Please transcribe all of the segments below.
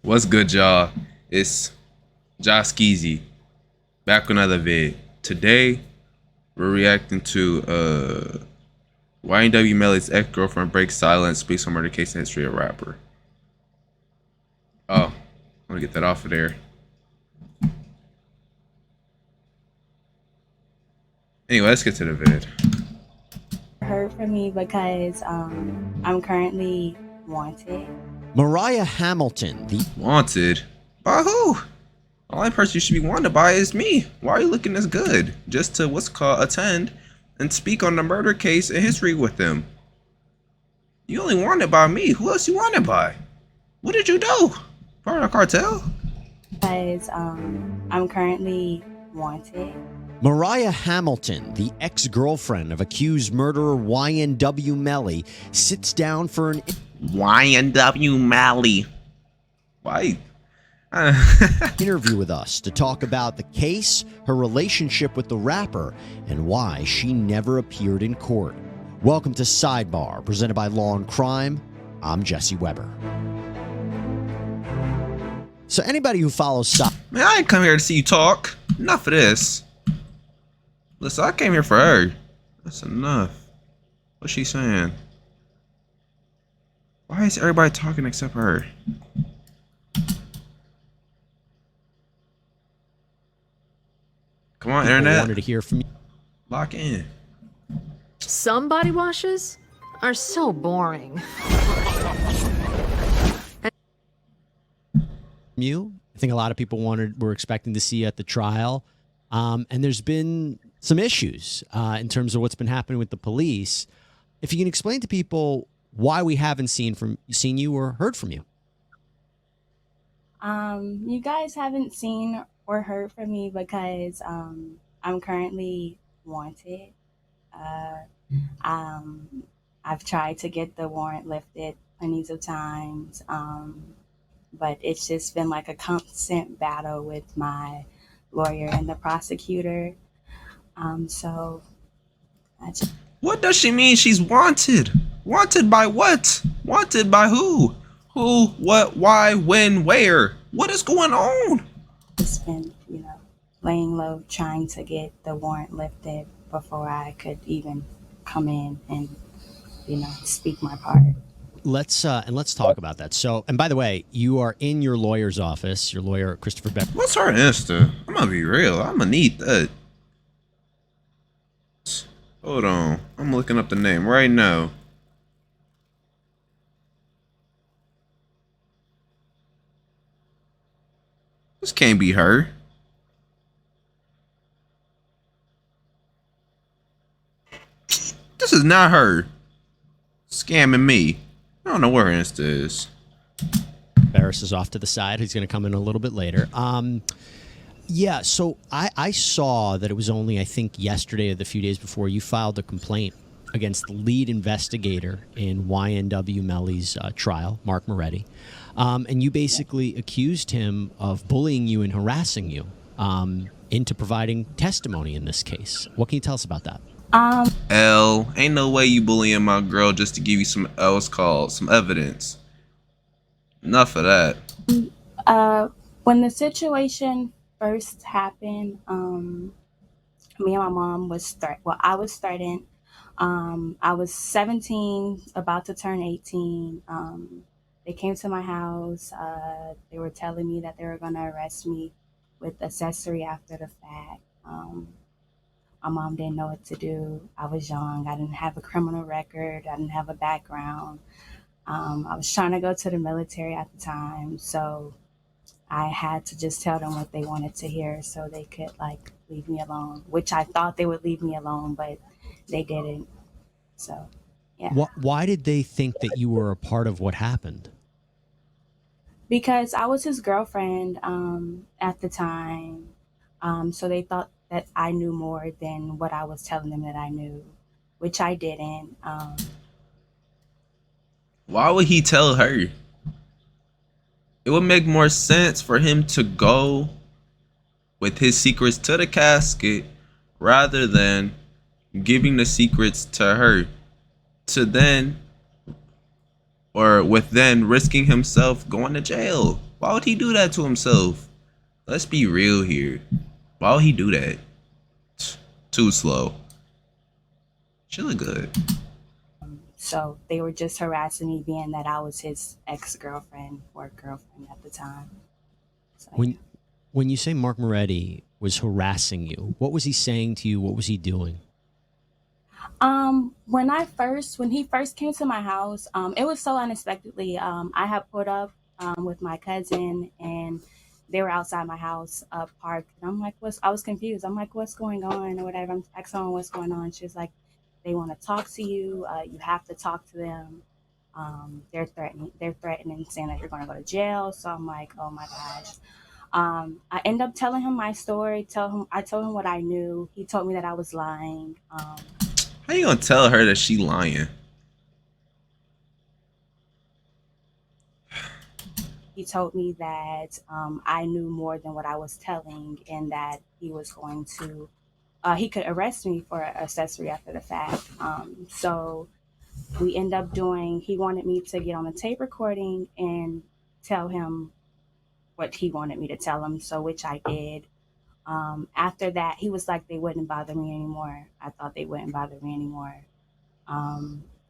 What's good, y'all? It's Jahskeezy back with another vid. Today we're reacting to YNW Melly's ex-girlfriend breaks silence, speaks on murder case in history of rapper. Oh, I'm gonna get that off of there. Anyway, let's get to the vid. Heard from me because I'm currently wanted. Mariah Hamilton, the Wanted? By who? The only person you should be wanted by is me. Why are you looking this good? Just to what's called attend and speak on the murder case in history with them. You only wanted by me. Who else you wanted by? What did you do? Part of the cartel? Because I'm currently wanted. Mariah Hamilton, the ex-girlfriend of accused murderer YNW Melly, sits down for an YNW Melly. Why? interview with us to talk about the case, her relationship with the rapper, and why she never appeared in court. Welcome to Sidebar, presented by Law and Crime. I'm Jesse Weber. So anybody who follows Man, I ain't come here to see you talk. Enough of this. Listen, I came here for her. That's enough. What's she saying? Why is everybody talking except her? Come on, internet. wanted to hear from you. Lock in. Some body washes are so boring. I think a lot of people were expecting to see you at the trial. And there's been some issues in terms of what's been happening with the police. If you can explain to people why we haven't seen you or heard from you. You guys haven't seen or heard from me because I'm currently wanted. I've tried to get the warrant lifted plenty of times, but it's just been like a constant battle with my lawyer and the prosecutor. So I just What does she mean she's wanted? Wanted by what? Wanted by who? Who, what, why, when, where? What is going on? just been, laying low trying to get the warrant lifted before I could even come in and, speak my part. Let's talk about that. So, and by the way, you are in your lawyer's office. Your lawyer, Christopher Beck. What's her Insta? I'm gonna be real. I'm gonna need that. Hold on. I'm looking up the name right now. This can't be her. This is not her. Scamming me. I don't know where her Insta is. Barris is off to the side. He's going to come in a little bit later. Yeah, so I saw that it was only, I think, yesterday or the few days before you filed a complaint against the lead investigator in YNW Melly's trial, Mark Moretti. And you basically accused him of bullying you and harassing you into providing testimony in this case. What can you tell us about that? L, ain't no way you bullying my girl just to give you some else called, some evidence. Enough of that. When the situation first happened, me and my mom was I was threatened. I was 17, about to turn 18. They came to my house. They were telling me that they were going to arrest me with accessory after the fact. My mom didn't know what to do. I was young. I didn't have a criminal record. I didn't have a background. I was trying to go to the military at the time, so I had to just tell them what they wanted to hear so they could leave me alone, which I thought they would leave me alone, but they didn't. So, yeah. Why did they think that you were a part of what happened? Because I was his girlfriend at the time. So they thought that I knew more than what I was telling them that I knew, which I didn't. Why would he tell her? It would make more sense for him to go with his secrets to the casket rather than giving the secrets to her with then risking himself going to jail. Why would he do that to himself? Let's be real here. Why would he do that? Too slow. She look good. So they were just harassing me, being that I was his ex-girlfriend or girlfriend at the time. So, yeah. When you say Mark Moretti was harassing you, what was he saying to you? What was he doing? When he first came to my house, it was so unexpectedly. I had pulled up with my cousin, and they were outside my house, parked. And I'm like, I was confused. I'm like, what's going on or whatever. I'm asking someone what's going on. She was like, they want to talk to you. You have to talk to them. They're threatening, saying that you're going to go to jail. So I'm like, oh my gosh. I end up telling him my story. I told him what I knew. He told me that I was lying. How you gonna tell her that she lying? He told me that I knew more than what I was telling, and that he was going to, he could arrest me for accessory after the fact. So we end up he wanted me to get on a tape recording and tell him what he wanted me to tell him, so which I did. After that, he was like, they wouldn't bother me anymore. I thought they wouldn't bother me anymore.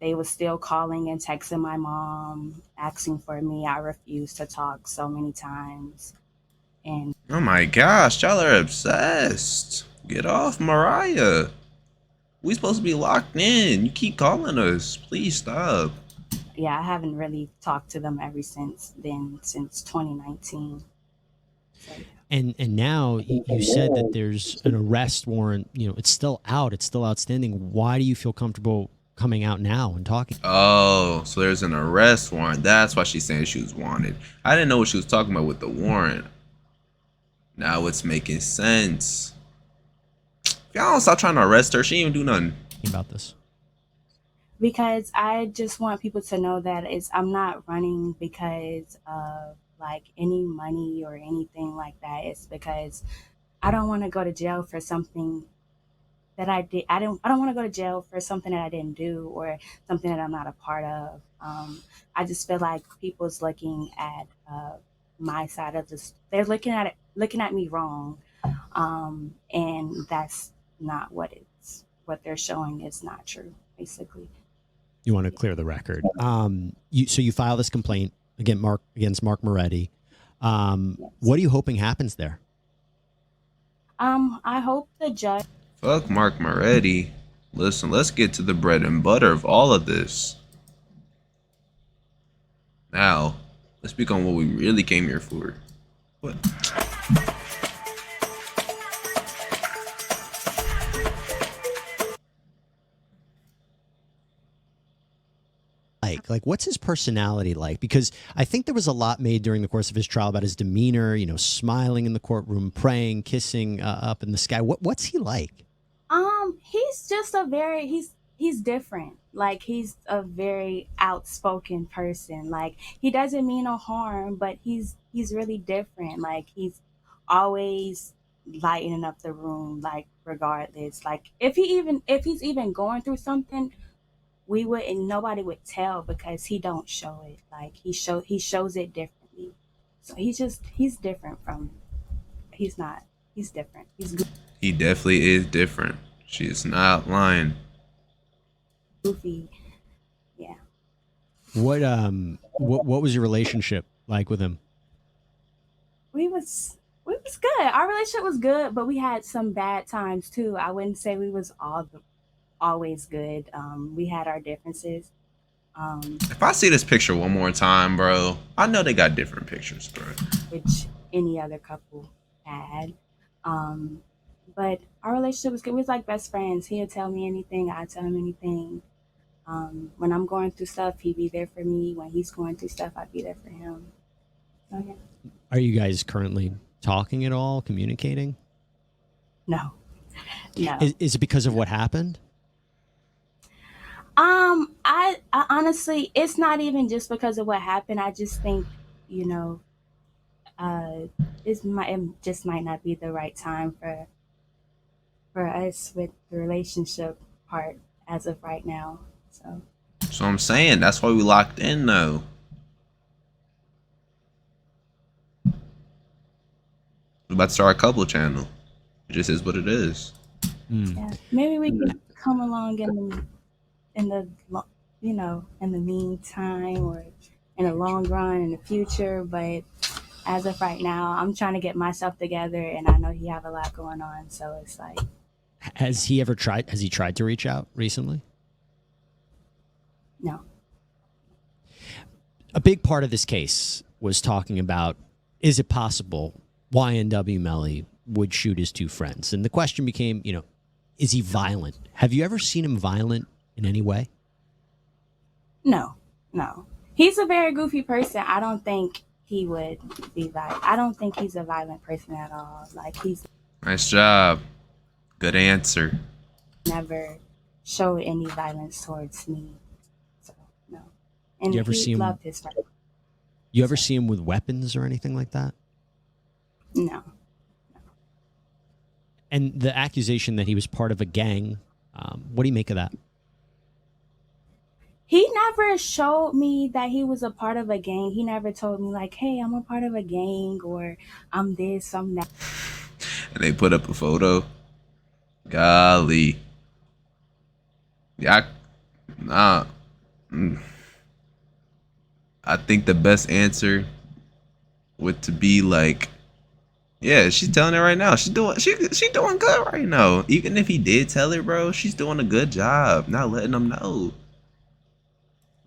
They were still calling and texting my mom, asking for me. I refused to talk so many times. And Oh my gosh, y'all are obsessed. Get off Mariah. We supposed to be locked in. You keep calling us. Please stop. yeah, I haven't really talked to them ever since then, since 2019. So, yeah. And now you said that there's an arrest warrant. You know, it's still out. It's still outstanding. Why do you feel comfortable coming out now and talking? Oh, so there's an arrest warrant. That's why she's saying she was wanted. I didn't know what she was talking about with the warrant. Now it's making sense. If y'all don't stop trying to arrest her, she ain't even do nothing. About this. Because I just want people to know that I'm not running because of like any money or anything like that. It's because I don't want to go to jail for something that I did. I don't want to go to jail for something that I didn't do or something that I'm not a part of. I just feel like people's looking at my side of this. They're looking at me wrong, and that's not what they're showing is not true. Basically, You want to clear the record. So you file this complaint against Mark Moretti. yes. What are you hoping happens there? I hope the judge. Fuck Mark Moretti. Listen, let's get to the bread and butter of all of this. Now, let's speak on what we really came here for. What? Like what's his personality like? Because I think there was a lot made during the course of his trial about his demeanor, you know, smiling in the courtroom, praying, kissing up in the sky. What's he like? He's just he's different. Like he's a very outspoken person. Like he doesn't mean no harm, but he's really different. Like he's always lightening up the room, like regardless. Like if he's even going through something, nobody would tell because he don't show it. Like he shows it differently. So he's different from he's not he's different. He's He definitely is different. She is not lying. goofy. Yeah. What was your relationship like with him? We was good. Our relationship was good, but we had some bad times too. I wouldn't say we was always good. We had our differences. If I see this picture one more time, bro, I know they got different pictures, bro. Which any other couple had. But our relationship was good. We was like best friends. He'd tell me anything, I'd tell him anything. When I'm going through stuff, he'd be there for me. When he's going through stuff, I'd be there for him. So yeah. Are you guys currently talking at all, communicating? No. No. Is it because of what happened? I honestly, it's not even just because of what happened. I just think, you know, it just might not be the right time for us with the relationship part as of right now. So So I'm saying that's why we locked in though. We're about to start a couple channel. It just is what it is. Yeah, maybe we could come along in the in the meantime, or in the long run in the future. But as of right now, I'm trying to get myself together, and I know he have a lot going on, so it's like Has he ever tried? Has he tried to reach out recently? no. A big part of this case was talking about, is it possible YNW Melly would shoot his two friends? And the question became, is he violent? Have you ever seen him violent in any way? No, no. He's a very goofy person. I don't think he would be violent. I don't think he's a violent person at all. Like, he's Nice job. Good answer. never showed any violence towards me. So, no. And You ever he see him? loved his friends. You ever see him with weapons or anything like that? No. And the accusation that he was part of a gang, what do you make of that? He never showed me that he was a part of a gang. He never told me, like, hey, I'm a part of a gang, or I'm this, I'm that. And they put up a photo. Golly. Yeah, I think the best answer would to be like, yeah, she's telling it right now. She doing good right now. Even if he did tell her, bro, she's doing a good job not letting them know.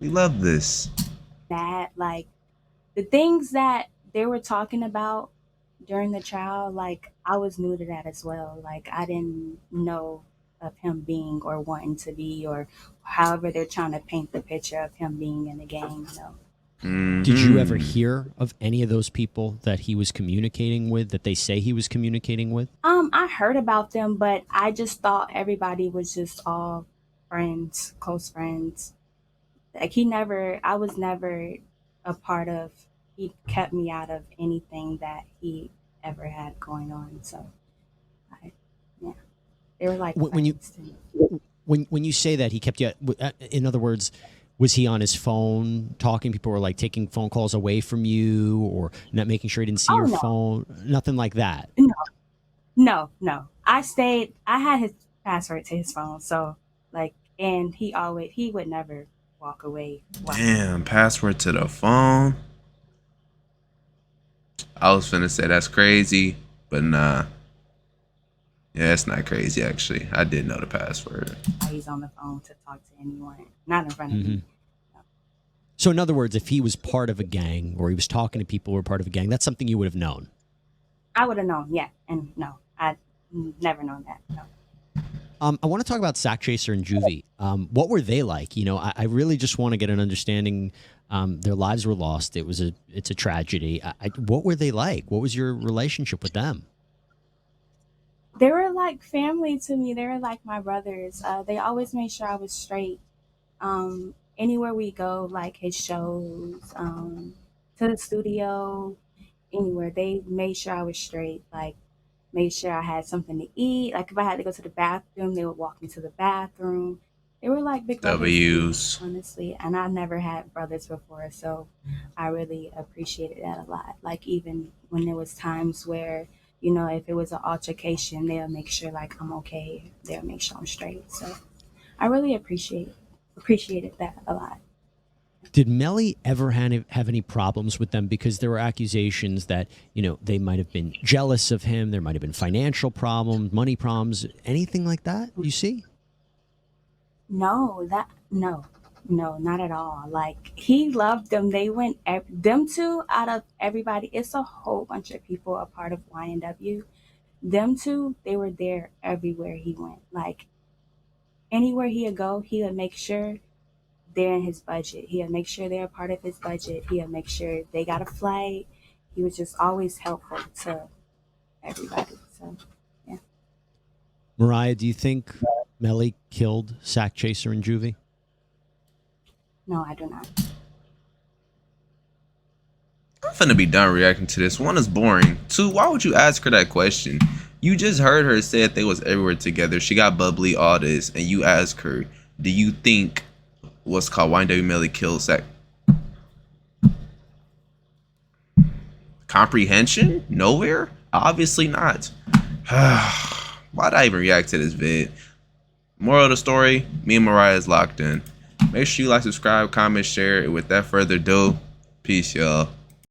We love this. That, like, the things that they were talking about during the trial, like, I was new to that as well. Like, I didn't know of him being or wanting to be, or however they're trying to paint the picture of him being in the gang, Did you ever hear of any of those people that he was communicating with, that they say he was communicating with? I heard about them, but I just thought everybody was just all friends, close friends. Like, I was never a part of, he kept me out of anything that he ever had going on. So, yeah, they were like When you friends to me. when you say that he kept you, in other words, was he on his phone talking? People were like taking phone calls away from you, or not making sure he didn't see Oh, your no. phone? Nothing like that. No. I had his password to his phone. So, like, and he would never walk away. Damn, password to the phone. I was finna say that's crazy, but nah. Yeah, it's not crazy actually. I did know the password. He's on the phone to talk to anyone, not in front of me. So, in other words, if he was part of a gang, or he was talking to people who were part of a gang, that's something you would have known. I would have known, yeah. And no, I'd never known that. No. I want to talk about Sack Chaser and Juvie. What were they like? I really just want to get an understanding. Their lives were lost. It's a tragedy. What were they like? What was your relationship with them? They were like family to me. They were like my brothers. They always made sure I was straight. Anywhere we go, like his shows, to the studio, anywhere, they made sure I was straight. Like, made sure I had something to eat. Like, if I had to go to the bathroom, they would walk me to the bathroom. They were like big brothers to me, W's. honestly. And I never had brothers before, so I really appreciated that a lot. Like, even when there was times where, if it was an altercation, they'll make sure like I'm okay. They'll make sure I'm straight. So I really appreciated that a lot. Did Melly ever have any problems with them? Because there were accusations that, they might have been jealous of him. There might have been financial problems, money problems, anything like that, you see? No, not at all. Like, he loved them. They went, them two out of everybody. It's a whole bunch of people a part of YNW. Them two, they were there everywhere he went. Like, anywhere he would go, he would make sure they're in his budget. He'll make sure they're a part of his budget. He'll make sure they got a flight. He was just always helpful to everybody. So, yeah. Mariah, do you think Melly killed Sack Chaser and Juvie? No, I do not. I'm finna be done reacting to this. One is boring. Two, why would you ask her that question? You just heard her say that they was everywhere together. She got bubbly, all this, and you ask her, do you think what's called YNW Melly killed Sack? Comprehension? Nowhere? Obviously not. Why'd I even react to this vid? Moral of the story, me and Mariah is locked in. Make sure you like, subscribe, comment, share, and with that further ado, peace, y'all.